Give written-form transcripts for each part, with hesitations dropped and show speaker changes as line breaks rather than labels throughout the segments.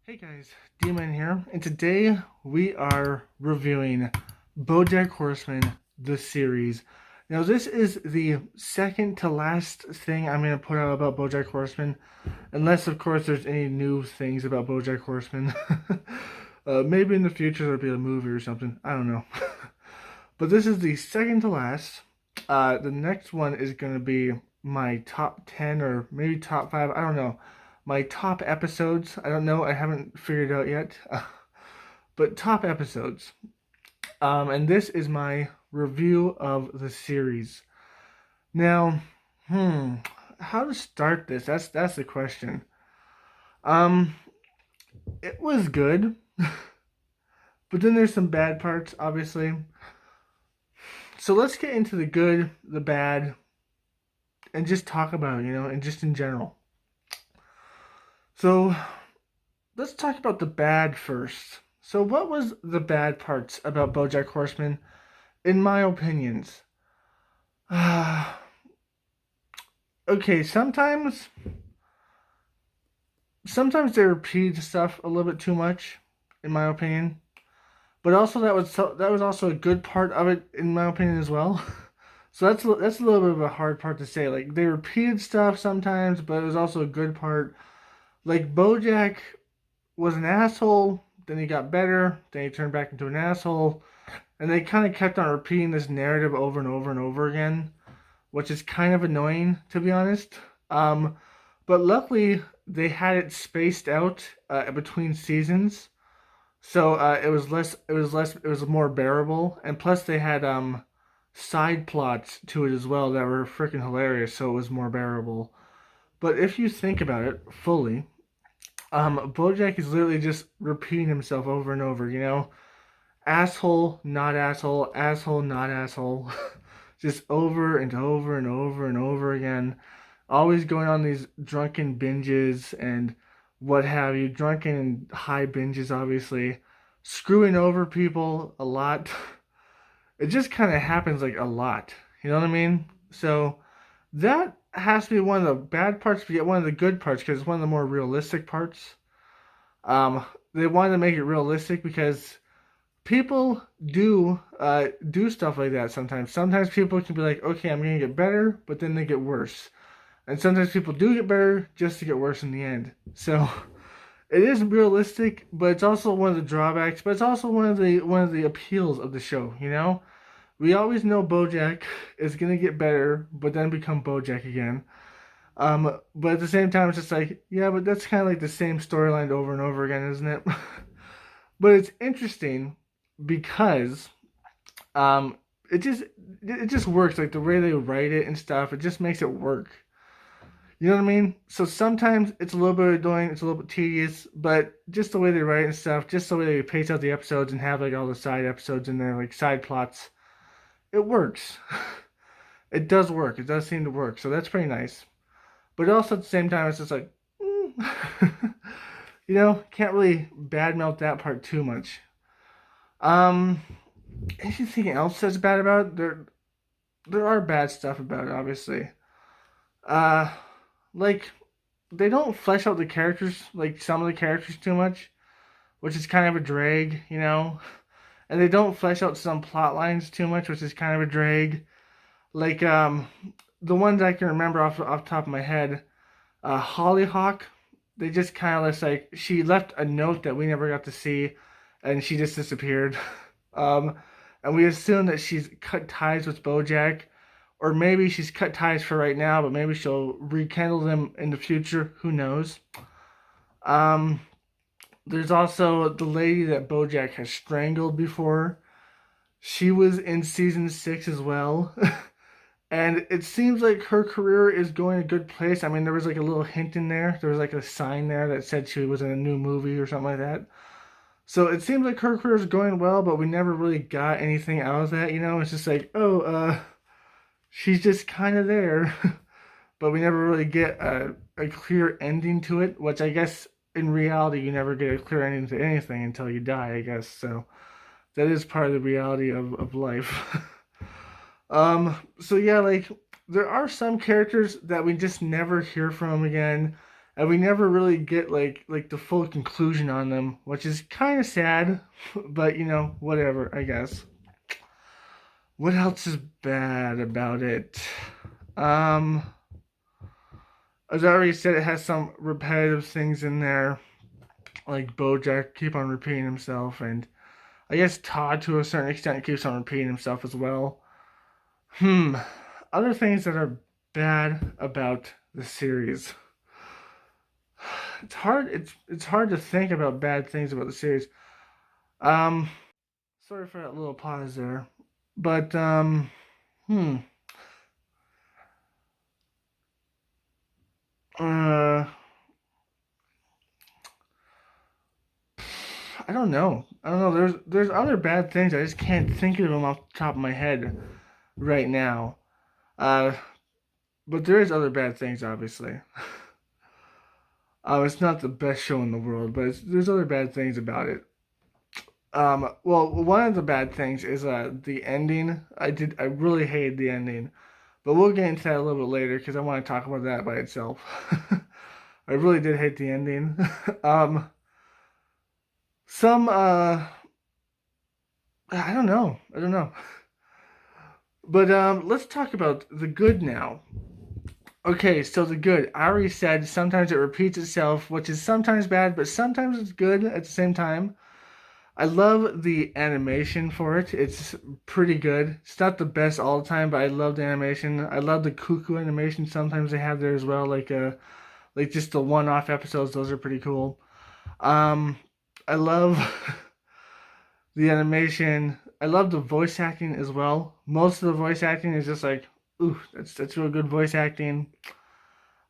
Hey guys, D-Man here, and today we are reviewing BoJack Horseman, the series. Now this is the second to last thing I'm going to put out about BoJack Horseman, unless of course there's any new things about BoJack Horseman. Maybe in the future there'll be a movie or something, I don't know. But this is the second to last. The next one is going to be my top 10 or maybe top 5, I don't know, my top episodes. I don't know. I haven't figured it out yet. But top episodes. And this is my review of the series. Now, how to start this? That's the question. Um, it was good, but then there's some bad parts, obviously. So let's get into the good, the bad, and just talk about it, and just in general. So let's talk about the bad first. So what was the bad parts about BoJack Horseman, in my opinions? Okay, sometimes they repeat stuff a little bit too much, in my opinion. But also that was also a good part of it, in my opinion, as well. So that's a little bit of a hard part to say. Like they repeated stuff sometimes, but it was also a good part. Like BoJack was an asshole, then he got better, then he turned back into an asshole, and they kind of kept on repeating this narrative over and over and over again, which is kind of annoying, to be honest. But luckily they had it spaced out between seasons, so it was more bearable, and plus they had side plots to it as well that were freaking hilarious, so it was more bearable. But if you think about it fully, BoJack is literally just repeating himself over and over. Asshole, not asshole, asshole, not asshole, just over and over and over and over again. Always going on these drunken binges and what have you, drunken and high binges, obviously, screwing over people a lot. It just kind of happens like a lot. You know what I mean? So that has to be one of the bad parts, but yet one of the good parts because it's one of the more realistic parts. They wanted to make it realistic because people do stuff like that sometimes. Sometimes people can be like, okay, I'm gonna get better, but then they get worse, and sometimes people do get better just to get worse in the end. So it is realistic, but it's also one of the drawbacks. But it's also one of the appeals of the show. We always know BoJack is gonna get better, but then become BoJack again. But at the same time, it's just like, yeah, but that's kind of like the same storyline over and over again, isn't it? But it's interesting because um, it just works. Like the way they write it and stuff, it just makes it work. You know what I mean? So sometimes it's a little bit annoying, it's a little bit tedious, but just the way they write and stuff, just the way they pace out the episodes and have like all the side episodes in there, like side plots, it works. It does work. It does seem to work. So that's pretty nice. But also at the same time, it's just like, can't really badmouth that part too much. Um, Anything else that's bad about it? There are bad stuff about it, obviously. Uh, like they don't flesh out the characters, like some of the characters too much, which is kind of a drag. And they don't flesh out some plot lines too much, which is kind of a drag. Like the ones I can remember off the top of my head, Hollyhock. They just kind of just like she left a note that we never got to see, and she just disappeared. Um, and we assume that she's cut ties with BoJack, or maybe she's cut ties for right now, but maybe she'll rekindle them in the future. Who knows? Um, there's also the lady that BoJack has strangled before. She was in season 6 as well. And it seems like her career is going a good place. I mean, there was like a little hint in there. There was like a sign there that said she was in a new movie or something like that. So it seems like her career is going well, but we never really got anything out of that. It's just like, oh, she's just kind of there, but we never really get a clear ending to it. Which I guess in reality, you never get a clear ending to anything until you die. I guess so. That is part of the reality of life. So yeah, like there are some characters that we just never hear from again, and we never really get like the full conclusion on them, which is kind of sad. But whatever, I guess. What else is bad about it? Um, as I already said, it has some repetitive things in there, like BoJack keep on repeating himself, and I guess Todd to a certain extent keeps on repeating himself as well. Hmm. Other things that are bad about the series. It's hard to think about bad things about the series. Um, Sorry for that little pause there, but hmm. Uh, I don't know. I don't know. There's other bad things. I just can't think of them off the top of my head right now. Uh, but there is other bad things, obviously. It's not the best show in the world, but there's other bad things about it. Well, one of the bad things is the ending. I really hated the ending, but we'll get into that a little bit later because I want to talk about that by itself. I really did hate the ending. um, some I don't know. I don't know. But let's talk about the good now. Okay, so the good. I already said sometimes it repeats itself, which is sometimes bad, but sometimes it's good at the same time. I love the animation for it. It's pretty good. It's not the best all the time, but I love the animation. I love the cuckoo animation sometimes they have there as well, like just the one-off episodes. Those are pretty cool. Um, I love the animation. I love the voice acting as well. Most of the voice acting is just like, ooh, that's real good voice acting.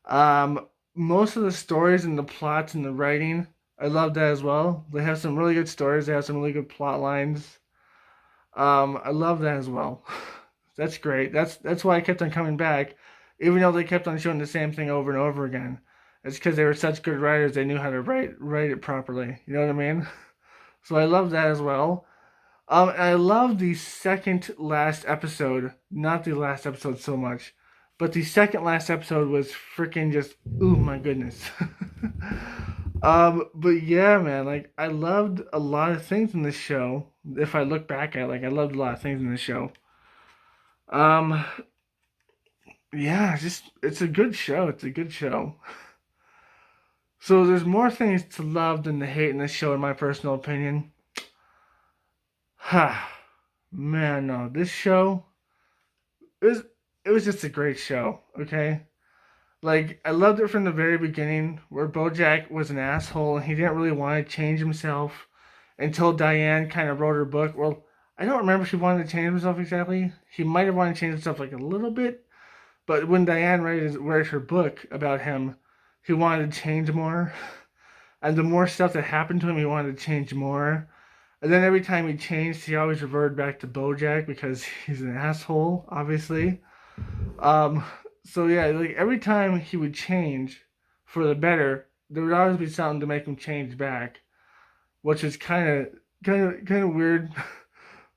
Most of the stories and the plots and the writing, I love that as well. They have some really good stories. They have some really good plot lines. I love that as well. That's great. That's why I kept on coming back, even though they kept on showing the same thing over and over again. It's because they were such good writers. They knew how to write it properly. You know what I mean? So I love that as well. And I love the second last episode. Not the last episode so much, but the second last episode was freaking just, ooh my goodness. But yeah, man, like I loved a lot of things in this show. If I look back at it, like I loved a lot of things in this show. Um, yeah, just it's a good show. It's a good show. So there's more things to love than to hate in this show, in my personal opinion. Ha, man, no, this show it was it was just a great show. Okay, like I loved it from the very beginning, where BoJack was an asshole and he didn't really want to change himself until Diane kind of wrote her book. Well, I don't remember if he wanted to change himself exactly. He might have wanted to change himself like a little bit, but when Diane wrote her book about him, he wanted to change more. And the more stuff that happened to him, he wanted to change more. And then every time he changed, he always reverted back to BoJack because he's an asshole, obviously. Um, so yeah, like every time he would change for the better, there would always be something to make him change back, which is kind of weird,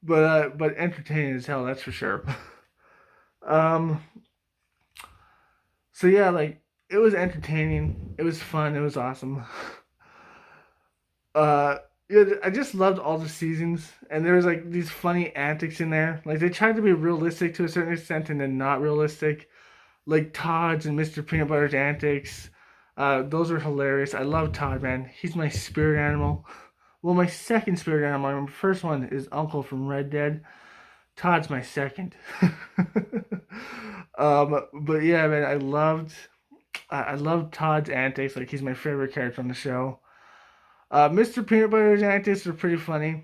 but entertaining as hell, that's for sure. Um, so yeah, like it was entertaining, it was fun, it was awesome. Uh, yeah, I just loved all the seasons, and there was like these funny antics in there. Like they tried to be realistic to a certain extent, and then not realistic. Like Todd's and Mr. Peanut Butter's antics. Those are hilarious. I love Todd, man. He's my spirit animal. Well, my second spirit animal. My first one is Uncle from Red Dead. Todd's my second. But yeah, man, I loved Todd's antics. Like he's my favorite character on the show. Mr. Peanut Butter's antics are pretty funny.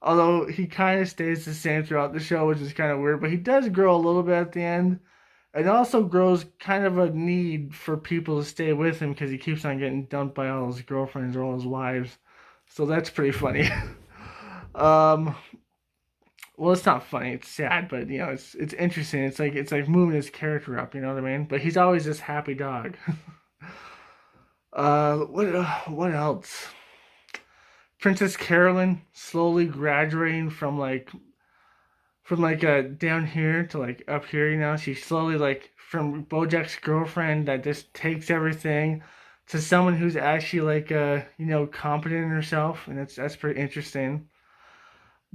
Although he kind of stays the same throughout the show, which is kind of weird. But he does grow a little bit at the end. And also grows kind of a need for people to stay with him because he keeps on getting dumped by all his girlfriends or all his wives. So that's pretty funny. um, well, it's not funny. It's sad, but it's interesting. It's like moving his character up. You know what I mean? But he's always this happy dog. What else? Princess Carolyn slowly graduating from down here to like up here. She's slowly like from BoJack's girlfriend that just takes everything to someone who's actually like competent in herself, and that's pretty interesting.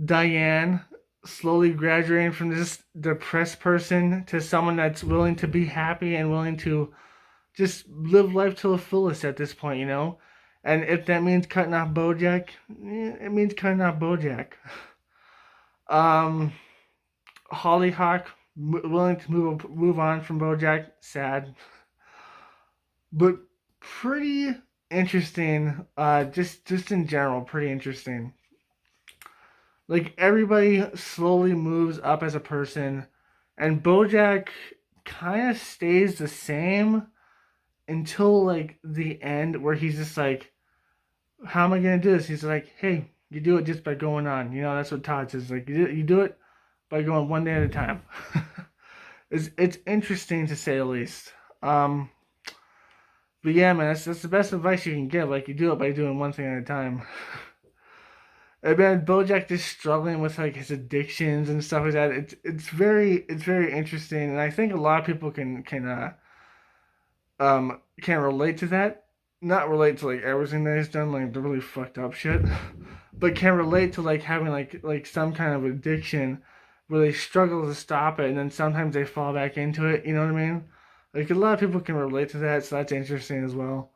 Diane slowly graduating from this depressed person to someone that's willing to be happy and willing to just live life to the fullest at this point, you know? And if that means cutting off BoJack, it means cutting off BoJack. Um, Hollyhock willing to move on from BoJack, sad, but pretty interesting. Just in general, pretty interesting. Like everybody slowly moves up as a person, and BoJack kind of stays the same until like the end, where he's just like, "How am I gonna do this?" He's like, "Hey, you do it just by going on." You know, that's what Todd says. Like, you do it by going one day at a time. It's interesting to say the least. But yeah, man, that's the best advice you can give. Like, you do it by doing one thing at a time. And man, BoJack just struggling with like his addictions and stuff like that. It's very interesting, and I think a lot of people can relate to that. Not relate to like everything that he's done, like the really fucked up shit, but can relate to like having like some kind of addiction where they struggle to stop it, and then sometimes they fall back into it. You know what I mean? Like a lot of people can relate to that, so that's interesting as well.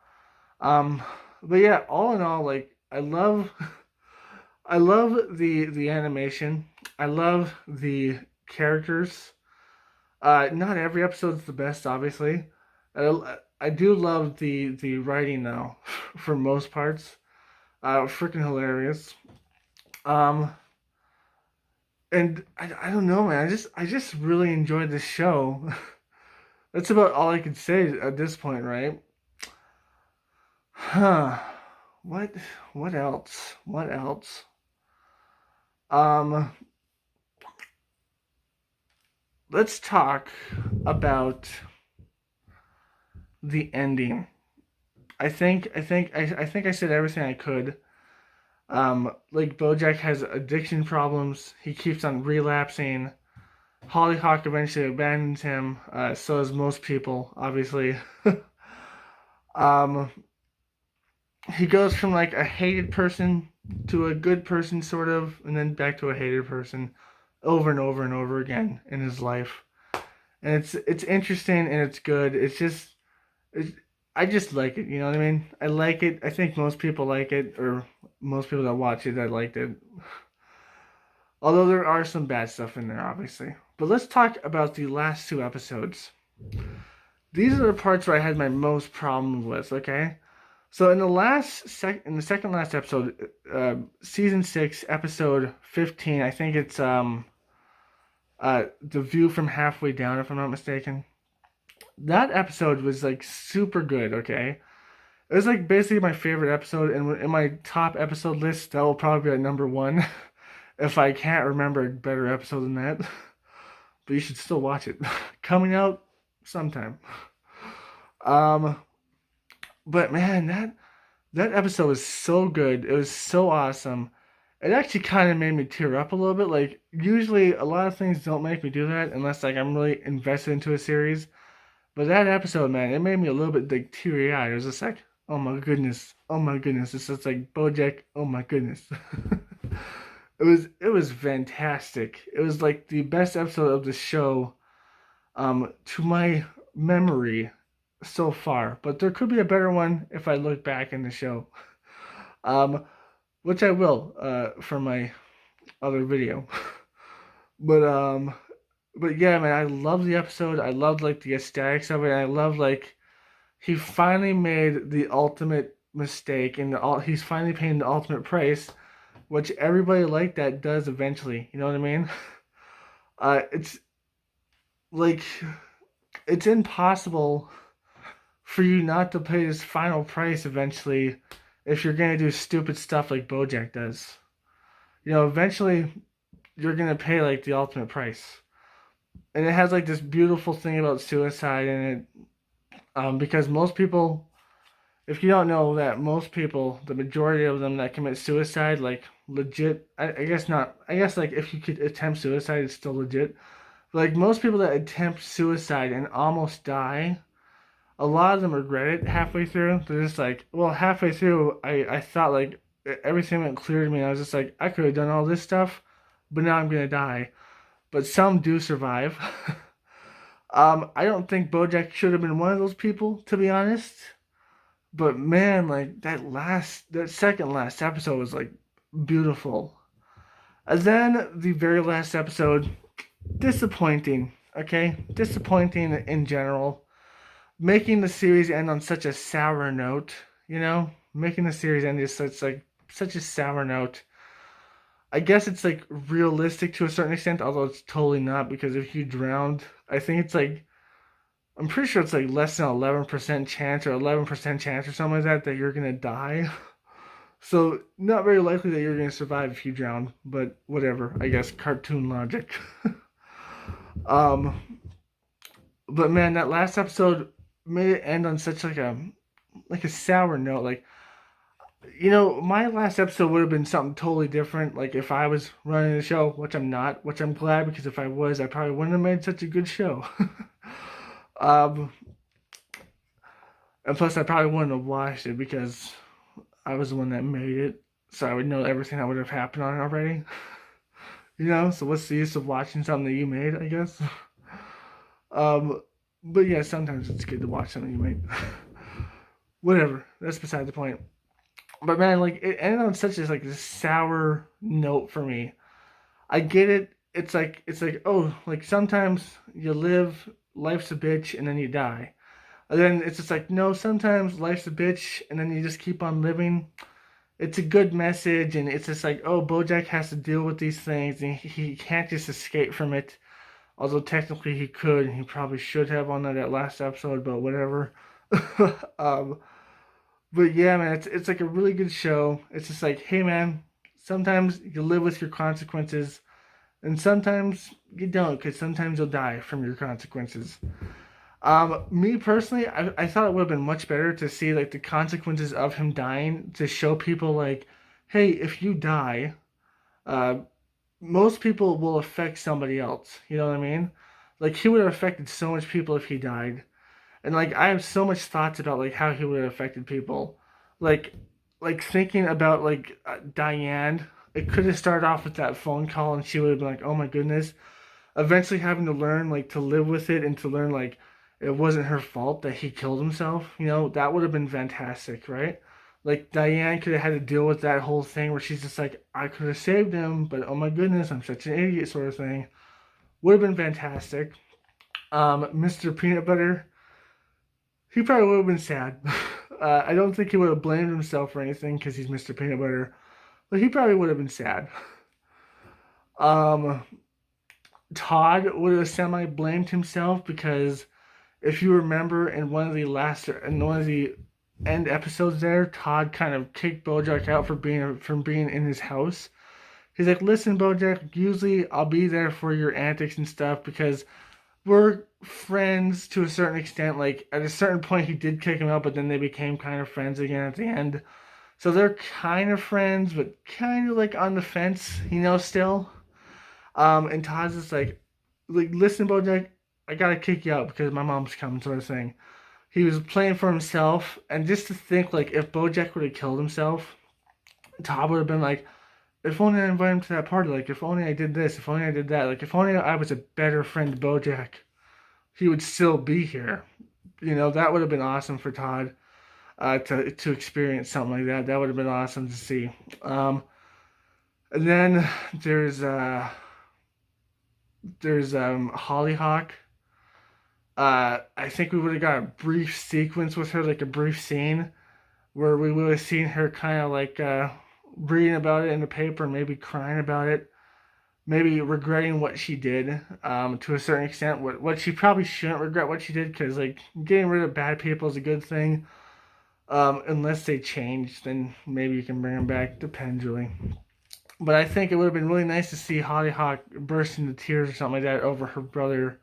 Um, but yeah, all in all, like I love the animation. I love the characters. Not every episode's the best, obviously. I do love the writing though, for most parts. Freaking hilarious. Um, and I don't know, man. I just really enjoyed this show. That's about all I could say at this point, right? Huh. What what else? What else? Um, let's talk about the ending. I think I said everything I could. Like BoJack has addiction problems. He keeps on relapsing. Hollyhock eventually abandons him. So does most people, obviously. um, he goes from like a hated person to a good person, sort of, and then back to a hated person, over and over and over again in his life. And it's interesting and it's good. It's, I just like it. You know what I mean? I like it. I think most people like it, or most people that watch it, I liked it. Although there are some bad stuff in there, obviously. But let's talk about the last two episodes. These are the parts where I had my most problem with. Okay, so in the second last episode, season 6, episode 15, I think it's the view from halfway down, if I'm not mistaken. That episode was like super good. Okay, it was like basically my favorite episode, and in my top episode list, that will probably be at number one. If I can't remember a better episode than that. But you should still watch it. Coming out sometime. Um, but man, that episode was so good. It was so awesome. It actually kind of made me tear up a little bit. Like usually, a lot of things don't make me do that unless like I'm really invested into a series. But that episode, man, it made me a little bit like teary eyed. It was just like, oh my goodness, oh my goodness. It's just like BoJack, oh my goodness. It was fantastic. It was like the best episode of the show, to my memory so far. But there could be a better one if I look back in the show, um, which I will for my other video. But but yeah, man, I love the episode. I loved like the aesthetics of it. I love like he finally made the ultimate mistake, and he's finally paying the ultimate price, which everybody like that does eventually. You know what I mean? It's like it's impossible for you not to pay this final price eventually if you're gonna do stupid stuff like BoJack does. You know, eventually you're gonna pay like the ultimate price, and it has like this beautiful thing about suicide in it. Because most people, if you don't know that, most people, the majority of them that commit suicide, like legit, I guess not, I guess like if you could attempt suicide, it's still legit. Like most people that attempt suicide and almost die, a lot of them regret it halfway through. They're just like, well, halfway through, I thought like everything went clear to me. I was just like, I could have done all this stuff, but now I'm gonna die. But some do survive. I don't think BoJack should have been one of those people, to be honest. But man, like that second last episode was like beautiful. And then the very last episode, disappointing. Okay, disappointing in general. Making the series end on such a sour note, making the series end is such a sour note. I guess it's like realistic to a certain extent, although it's totally not because if you drowned, I think it's like I'm pretty sure it's like less than 11% chance or 11% chance or something like that you're gonna die. So not very likely that you're gonna survive if you drown, but whatever. I guess cartoon logic. um, but man, that last episode made it end on such like a sour note. Like my last episode would have been something totally different. Like if I was running the show, which I'm not, which I'm glad because if I was, I probably wouldn't have made such a good show. um, and plus, I probably wouldn't have watched it because I was the one that made it, so I would know everything that would have happened on it already. So what's the use of watching something that you made? I guess. um, but yeah, sometimes it's good to watch something you made. Whatever. That's beside the point. But man, like it ended on such a sour note for me. I get it. It's like oh, like sometimes you live, life's a bitch, and then you die. And then it's just like no, sometimes life's a bitch, and then you just keep on living. It's a good message, and it's just like oh, BoJack has to deal with these things, and he can't just escape from it. Although technically he could, and he probably should have on that last episode, but whatever. um, but yeah, man, it's like a really good show. It's just like, hey, man, sometimes you live with your consequences, and sometimes you don't, because sometimes you'll die from your consequences. Me personally, I thought it would have been much better to see like the consequences of him dying to show people like, hey, if you die, uh, most people will affect somebody else. You know what I mean? Like he would have affected so much people if he died. And like I have so much thoughts about like how he would have affected people, like like thinking about like Diane. It could have started off with that phone call, and she would have been like, "Oh my goodness." Eventually, having to learn like to live with it and to learn like it wasn't her fault that he killed himself. That would have been fantastic, right? Like Diane could have had to deal with that whole thing where she's just like, "I could have saved him, but oh my goodness, I'm such an idiot," sort of thing. Would have been fantastic. Mr. Peanut Butter, he probably would have been sad. I don't think he would have blamed himself for anything because he's Mr. Peanut Butter, but he probably would have been sad. Um, Todd would have semi blamed himself because if you remember in one of the end episodes there, Todd kind of kicked BoJack out for being in his house. He's like, "Listen, BoJack, usually I'll be there for your antics and stuff because we're friends to a certain extent. Like at a certain point, he did kick him out, but then they became kind of friends again at the end. So they're kind of friends, but kind of like on the fence, still. And Todd's just like, listen, BoJack, I gotta kick you out because my mom's coming, sort of thing. He was playing for himself, and just to think like if BoJack would have killed himself, Todd would have been like, if only I invited him to that party, like if only I did this, if only I did that, like if only I was a better friend to BoJack, he would still be here. That would have been awesome for Todd to experience something like that. That would have been awesome to see. And then there's Hollyhock. I think we would have got a brief sequence with her, like a brief scene where we would have seen her kind of like reading about it in the paper and maybe crying about it, maybe regretting what she did to a certain extent. What she probably shouldn't regret what she did because like getting rid of bad people is a good thing. Unless they change, then maybe you can bring them back. Depends really. But I think it would have been really nice to see Hollyhock burst into tears or something like that over her brother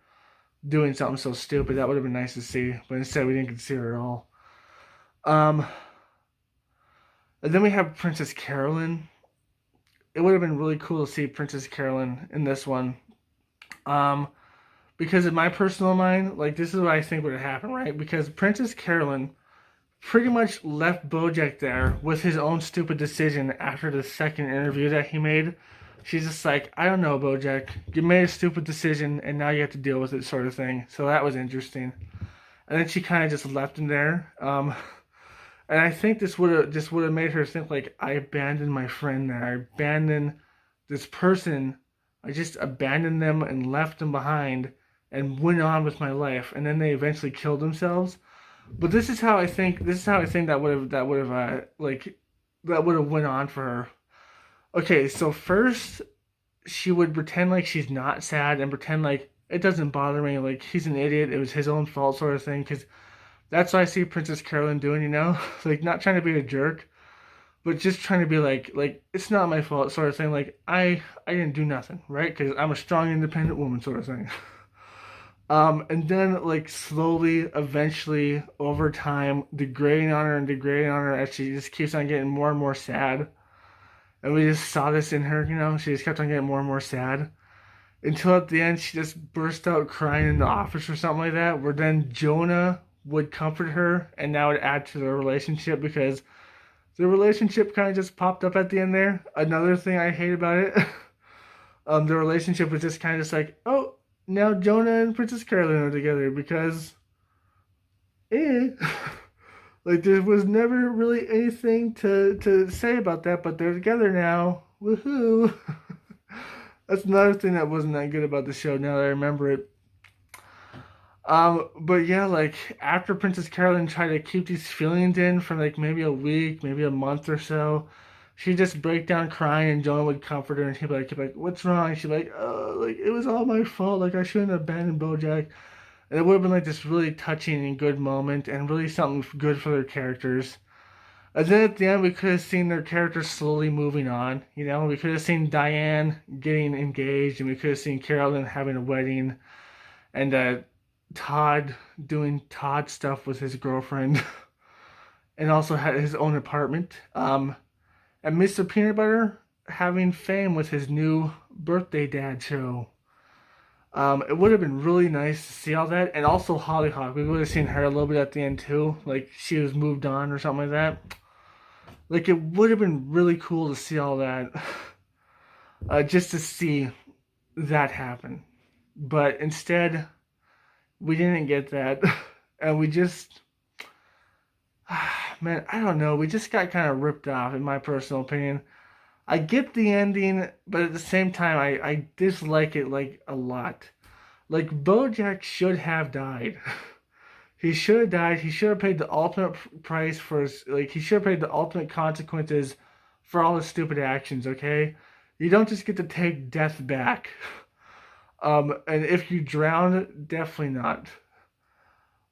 doing something so stupid. That would have been nice to see. But instead, we didn't get to see her at all. And then we have Princess Carolyn. It would have been really cool to see Princess Carolyn in this one. Because in my personal mind, like this is what I think would have happened, right? Because Princess Carolyn pretty much left BoJack there with his own stupid decision after the second interview that he made. She's just like, I don't know, BoJack. You made a stupid decision, and now you have to deal with it, sort of thing. So that was interesting. And then she kind of just left him there. And I think this would have made her think like, I abandoned my friend there. I abandoned this person. I just abandoned them and left them behind, and went on with my life. And then they eventually killed themselves. But this is how I think. This is how I think that would have went on for her. Okay, so first she would pretend like she's not sad and pretend like it doesn't bother me. Like he's an idiot. It was his own fault, sort of thing. Because that's what I see Princess Carolyn doing. Like not trying to be a jerk, but just trying to be like it's not my fault, sort of thing. Like I didn't do nothing, right? Because I'm a strong, independent woman, sort of thing. And then like slowly, eventually, over time, degrading on her and degrading on her as she just keeps on getting more and more sad. And we just saw this in her, she just kept on getting more and more sad. Until at the end she just burst out crying in the office or something like that, where then Jonah would comfort her and that would add to their relationship because the relationship kind of just popped up at the end there. Another thing I hate about it, the relationship was just kind of just like, oh, now Jonah and Princess Carolyn are together because, eh. Like, there was never really anything to say about that, but they're together now. Woohoo! That's another thing that wasn't that good about the show now that I remember it. But yeah, like, after Princess Carolyn tried to keep these feelings in for like maybe a week, maybe a month or so, she'd just break down crying and Jonah would comfort her and he'd be like, what's wrong? And she'd be like, oh, like, it was all my fault. Like, I shouldn't have abandoned BoJack. And it would have been like this really touching and good moment and really something good for their characters. And then at the end, we could have seen their characters slowly moving on. We could have seen Diane getting engaged, and we could have seen Carolyn having a wedding, and Todd doing Todd stuff with his girlfriend, and also had his own apartment. And Mr. Peanut Butter having fame with his new birthday dad show. It would have been really nice to see all that, and also Hollyhock. We would have seen her a little bit at the end too, like she was moved on or something like that. Like it would have been really cool to see all that, just to see that happen. But instead, we didn't get that, and we just, man, I don't know. We just got kind of ripped off, in my personal opinion. I get the ending, but at the same time, I dislike it like a lot. Like BoJack should have died. He should have died. He should have paid the ultimate price for his, like he should have paid the ultimate consequences for all his stupid actions. Okay, you don't just get to take death back. And if you drown, definitely not.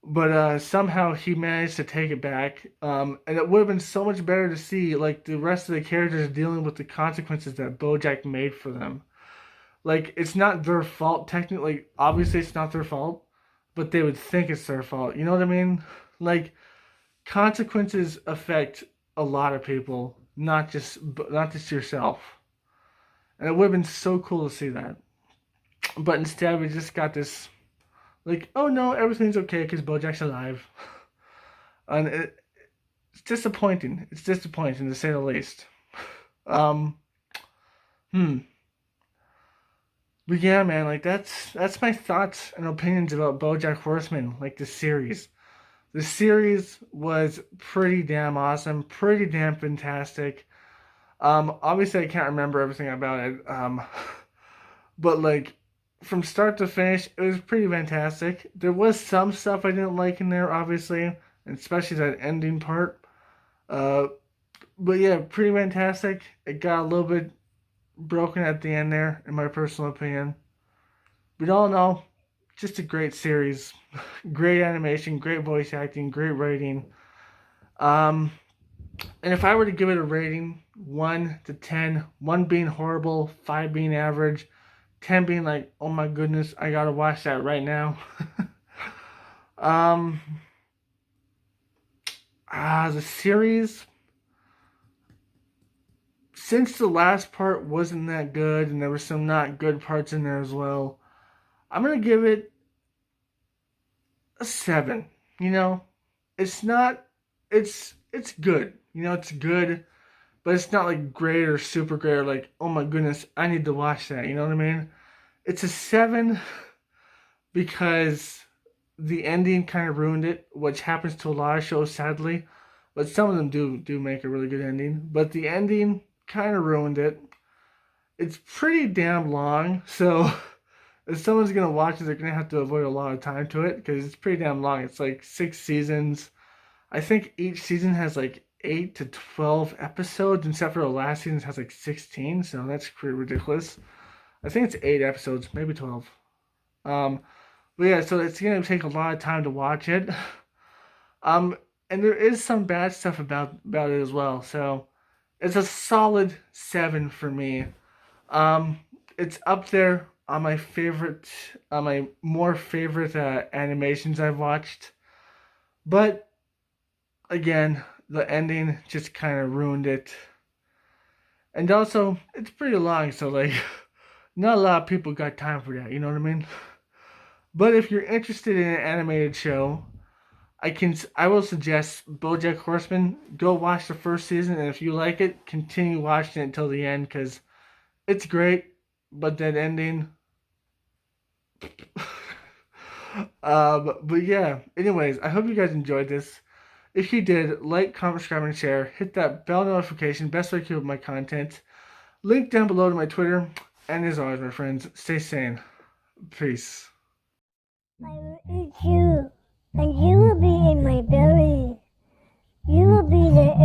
But somehow he managed to take it back. And it would have been so much better to see like the rest of the characters dealing with the consequences that BoJack made for them. Like it's not their fault technically. Obviously, it's not their fault, but they would think it's their fault. You know what I mean? Like consequences affect a lot of people, not just yourself. And it would have been so cool to see that. But instead, we just got this like, oh no, everything's okay because BoJack's alive, and it's disappointing. It's disappointing to say the least. Um, hmm. But yeah, man, like that's my thoughts and opinions about BoJack Horseman, like the series. The series was pretty damn awesome, pretty damn fantastic. Obviously I can't remember everything about it. But like from start to finish, it was pretty fantastic. There was some stuff I didn't like in there, obviously, and especially that ending part. Uh, but yeah, pretty fantastic. It got a little bit broken at the end there, in my personal opinion. But all in all, just a great series. Great animation, great voice acting, great writing. Um, and if I were to give it a rating, 1 to 10, 1 being horrible, 5 being average, 10 being like, oh my goodness, I gotta watch that right now. um, the series, since the last part wasn't that good, and there were some not good parts in there as well, I'm gonna give it a 7. You know, it's not. It's good. You know, it's good, but it's not like great or super great or like, oh my goodness, I need to watch that. You know what I mean? It's a 7 because the ending kind of ruined it, which happens to a lot of shows, sadly. But some of them do make a really good ending. But the ending kind of ruined it. It's pretty damn long, so if someone's gonna watch it, they're gonna have to avoid a lot of time to it because it's pretty damn long. It's like 6 seasons. I think each season has like 8 to 12 episodes, except for the last season has like 16. So that's pretty ridiculous. I think it's 8 episodes, maybe 12. Um, but yeah, so it's gonna take a lot of time to watch it. Um, and there is some bad stuff about it as well. So it's a solid 7 for me. Um, it's up there on my favorite, on my more favorite animations I've watched. But again, the ending just kind of ruined it. And also, it's pretty long, so like, not a lot of people got time for that. You know what I mean? But if you're interested in an animated show, I will suggest BoJack Horseman. Go watch the first season, and if you like it, continue watching it until the end because it's great. But that ending, but yeah. Anyways, I hope you guys enjoyed this. If you did, like, comment, subscribe, and share. Hit that bell notification. Best way to keep up my content. Link down below to my Twitter. And as always, my friends, stay sane. Peace.
I will eat you, and you will be in my belly. You will be the